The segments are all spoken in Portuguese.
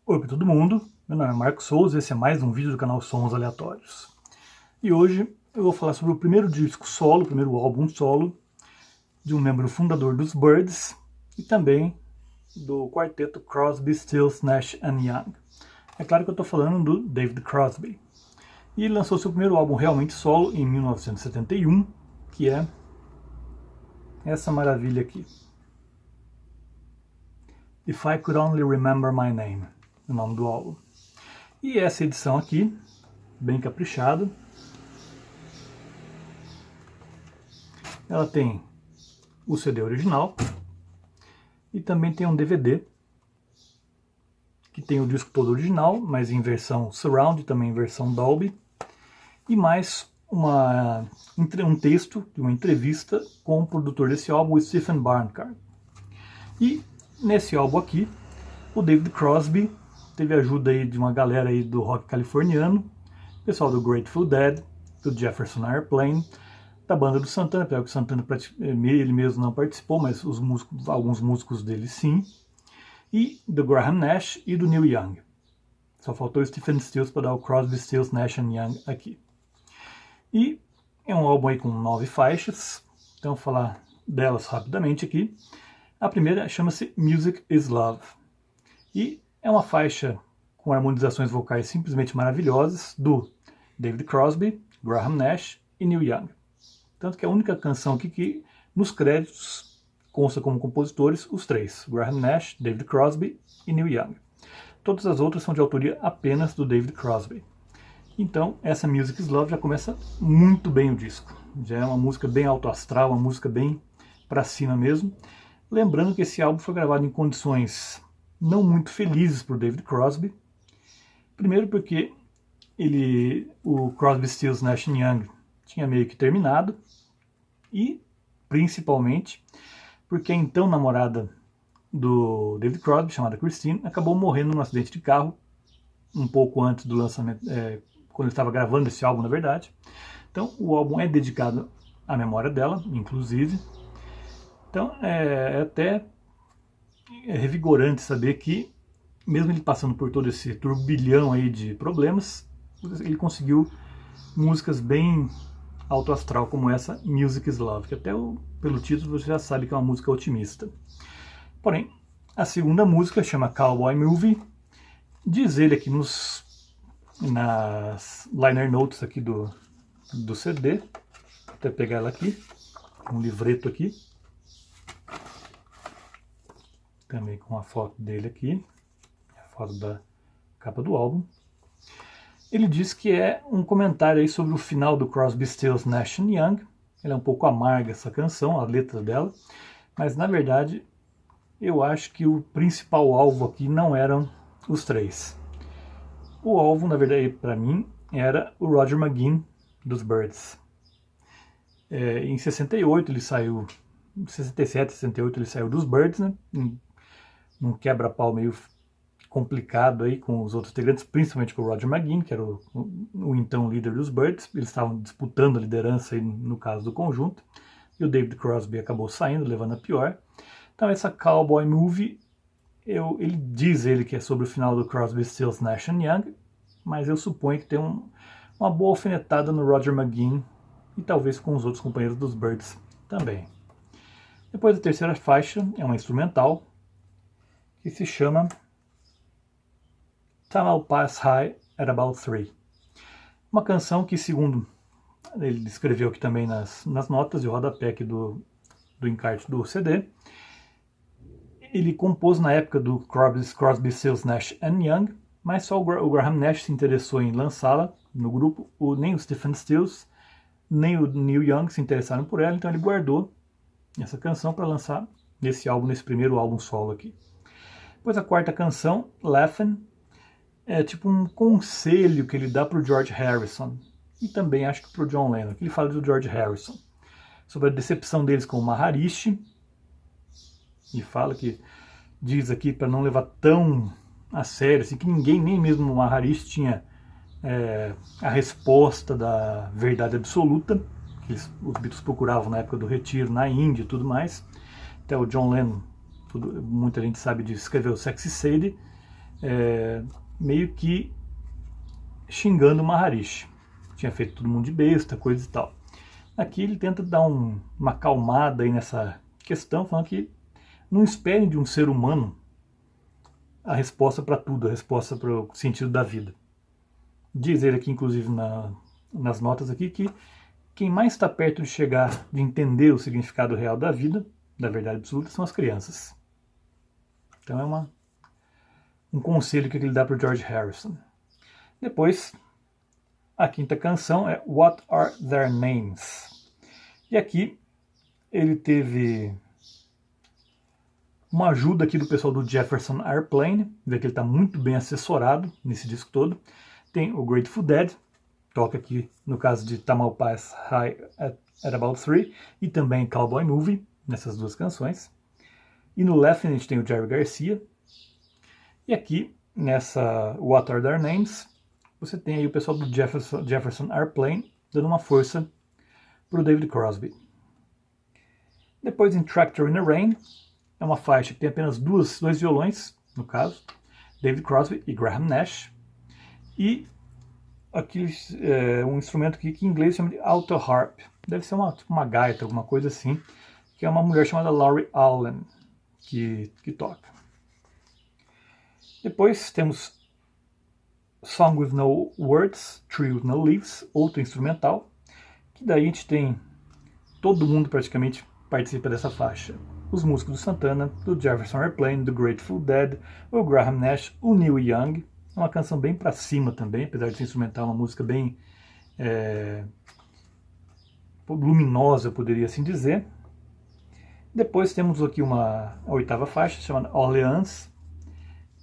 Oi para todo mundo, meu nome é Marcos Souza e esse é mais um vídeo do canal Sons Aleatórios. E hoje eu vou falar sobre o primeiro disco solo, o primeiro álbum solo de um membro fundador dos Byrds e também do quarteto Crosby, Stills, Nash Young. É claro que eu estou falando do David Crosby. E ele lançou seu primeiro álbum realmente solo em 1971, que é essa maravilha aqui. If I Could Only Remember My Name, o nome do álbum. E essa edição aqui, bem caprichada, ela tem o CD original e também tem um DVD que tem o disco todo original, mas em versão surround, também em versão Dolby, e mais um texto de uma entrevista com o produtor desse álbum, o Stephen Barncart. E nesse álbum aqui, o David Crosby teve ajuda aí de uma galera aí do rock californiano, pessoal do Grateful Dead, do Jefferson Airplane, da banda do Santana, apesar que o Santana ele mesmo não participou, mas alguns músicos dele sim, e do Graham Nash e do Neil Young. Só faltou o Stephen Stills para dar o Crosby, Stills, Nash Young aqui. E é um álbum aí com 9 faixas, então vou falar delas rapidamente aqui. A primeira chama-se Music is Love, e é uma faixa com harmonizações vocais simplesmente maravilhosas do David Crosby, Graham Nash e Neil Young. Tanto que é a única canção aqui que nos créditos consta como compositores os três, Graham Nash, David Crosby e Neil Young. Todas as outras são de autoria apenas do David Crosby. Então essa Music is Love já começa muito bem o disco. Já é uma música bem alto astral, uma música bem pra cima mesmo. Lembrando que esse álbum foi gravado em condições não muito felizes para o David Crosby. Primeiro porque o Crosby, Stills, Nash Young tinha meio que terminado, e principalmente porque a então namorada do David Crosby, chamada Christine, acabou morrendo num acidente de carro um pouco antes do lançamento, quando ele estava gravando esse álbum, na verdade. Então o álbum é dedicado à memória dela, inclusive. Então é até revigorante saber que, mesmo ele passando por todo esse turbilhão aí de problemas, ele conseguiu músicas bem alto astral como essa Music is Love, que até pelo título você já sabe que é uma música otimista. Porém, a segunda música chama Cowboy Movie. Diz ele aqui nas liner notes aqui do CD, vou até pegar ela aqui, um livreto aqui, também com a foto dele aqui, a foto da capa do álbum. Ele diz que é um comentário aí sobre o final do Crosby, Stills, Nash Young. Ela é um pouco amarga, essa canção, a letra dela, mas na verdade eu acho que o principal alvo aqui não eram os três. O alvo, na verdade, para mim, era o Roger McGuinn dos Byrds. Em 68 ele saiu, em 67, 68 ele saiu dos Byrds, né? Num quebra-pau meio complicado aí com os outros integrantes, principalmente com o Roger McGuinn, que era o então líder dos Byrds. Eles estavam disputando a liderança aí no caso do conjunto, e o David Crosby acabou saindo, levando a pior. Então essa Cowboy Movie, ele diz que é sobre o final do Crosby, Stills, Nash Young, mas eu suponho que tem uma boa alfinetada no Roger McGuinn e talvez com os outros companheiros dos Byrds também. Depois a terceira faixa é uma instrumental que se chama Time I'll Pass High at About 3. Uma canção que, segundo ele escreveu aqui também nas notas e o rodapé aqui do encarte do CD, ele compôs na época do Crosby, Stills, Nash Young, mas só o Graham Nash se interessou em lançá-la no grupo. Nem o Stephen Stills, nem o Neil Young se interessaram por ela, então ele guardou essa canção para lançar nesse primeiro álbum solo aqui. Depois a quarta canção, Laughin', é tipo um conselho que ele dá para o George Harrison, e também acho que para o John Lennon, que ele fala do George Harrison, sobre a decepção deles com o Maharishi, e fala que, diz aqui para não levar tão a sério, assim, que ninguém, nem mesmo o Maharishi, tinha a resposta da verdade absoluta, que os Beatles procuravam na época do retiro, na Índia e tudo mais. Até o John Lennon, muita gente sabe disso, escreveu Sexy Sadie, meio que xingando o Maharishi. Tinha feito todo mundo de besta, coisa e tal. Aqui ele tenta dar uma acalmada aí nessa questão, falando que não esperem de um ser humano a resposta para tudo, a resposta para o sentido da vida. Diz ele aqui, inclusive, nas notas aqui, que quem mais está perto de chegar, de entender o significado real da vida, da verdade absoluta, são as crianças. Então é um conselho que ele dá para o George Harrison. Depois, a quinta canção é What Are Their Names? E aqui ele teve uma ajuda aqui do pessoal do Jefferson Airplane, vê que ele está muito bem assessorado nesse disco todo. Tem o Grateful Dead, toca aqui no caso de Tamalpais High at About 3, e também Cowboy Movie, nessas duas canções. E no Laughing a gente tem o Jerry Garcia. E aqui, nessa What Are Their Names, você tem aí o pessoal do Jefferson Airplane dando uma força para o David Crosby. Depois em Tractor in the Rain, é uma faixa que tem apenas dois violões, no caso, David Crosby e Graham Nash. E aqui um instrumento que em inglês chama de alto harp. Deve ser uma gaita, alguma coisa assim, que é uma mulher chamada Laurie Allen que toca. Depois temos Song with No Words, Tree with No Leaves, outro instrumental, que daí a gente tem todo mundo praticamente participa dessa faixa. Os músicos do Santana, do Jefferson Airplane, do Grateful Dead, o Graham Nash, o Neil Young. É uma canção bem pra cima também, apesar de ser instrumental, uma música bem luminosa, eu poderia assim dizer. Depois temos aqui a oitava faixa, chamada Orleans,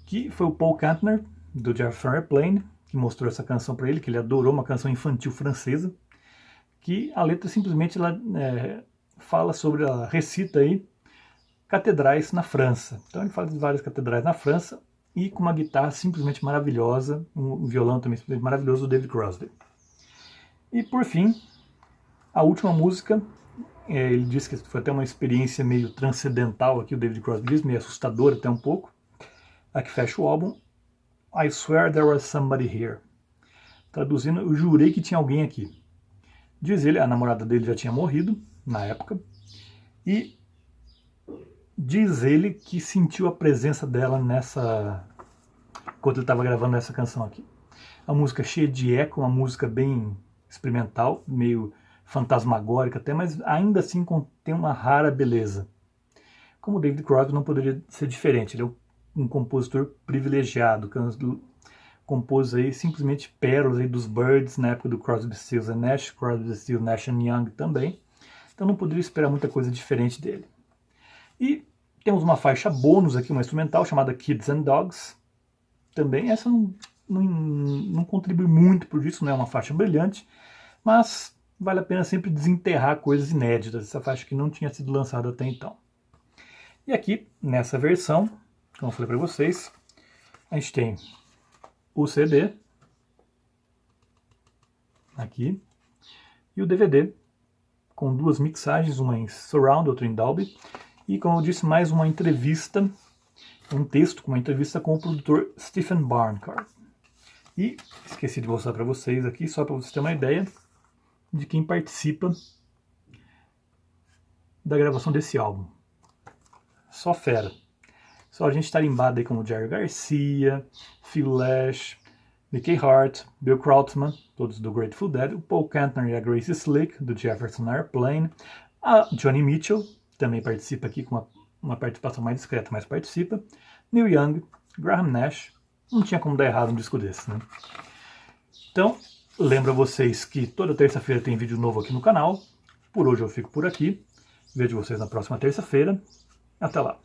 que foi o Paul Kantner, do Jefferson Airplane, que mostrou essa canção para ele, que ele adorou, uma canção infantil francesa, que a letra simplesmente fala sobre, ela recita aí catedrais na França. Então ele fala de várias catedrais na França, e com uma guitarra simplesmente maravilhosa, um violão também simplesmente maravilhoso do David Crosby. E por fim, a última música, ele disse que foi até uma experiência meio transcendental aqui, o David Crosby diz, meio assustadora até um pouco, a que fecha o álbum, I Swear There Was Somebody Here. Traduzindo, eu jurei que tinha alguém aqui. Diz ele, a namorada dele já tinha morrido na época, e diz ele que sentiu a presença dela quando ele estava gravando essa canção aqui. A música cheia de eco, uma música bem experimental, meio fantasmagórica até, mas ainda assim tem uma rara beleza. Como o David Crosby não poderia ser diferente, ele é um compositor privilegiado, compôs aí simplesmente pérolas aí dos Byrds na época do Crosby, Stills & Nash, Crosby, Stills, Nash & Young também, então não poderia esperar muita coisa diferente dele. E temos uma faixa bônus aqui, uma instrumental chamada Kids and Dogs, também essa não contribui muito por isso, não é uma faixa brilhante, mas vale a pena sempre desenterrar coisas inéditas, essa faixa que não tinha sido lançada até então. E aqui, nessa versão, como eu falei para vocês, a gente tem o CD, aqui, e o DVD, com duas mixagens, uma em Surround, outra em Dolby, e como eu disse, mais uma entrevista, um texto com uma entrevista com o produtor Stephen Barncard. E esqueci de mostrar para vocês aqui, só para vocês terem uma ideia de quem participa da gravação desse álbum. Só fera. Só a gente tarimbado aí como Jerry Garcia, Phil Lesh, Mickey Hart, Bill Krautzmann, todos do Grateful Dead, o Paul Kantner e a Grace Slick, do Jefferson Airplane, a Johnny Mitchell, também participa aqui com uma participação mais discreta, mas participa, Neil Young, Graham Nash, não tinha como dar errado um disco desse, né? Então, lembro a vocês que toda terça-feira tem vídeo novo aqui no canal. Por hoje eu fico por aqui. Vejo vocês na próxima terça-feira. Até lá!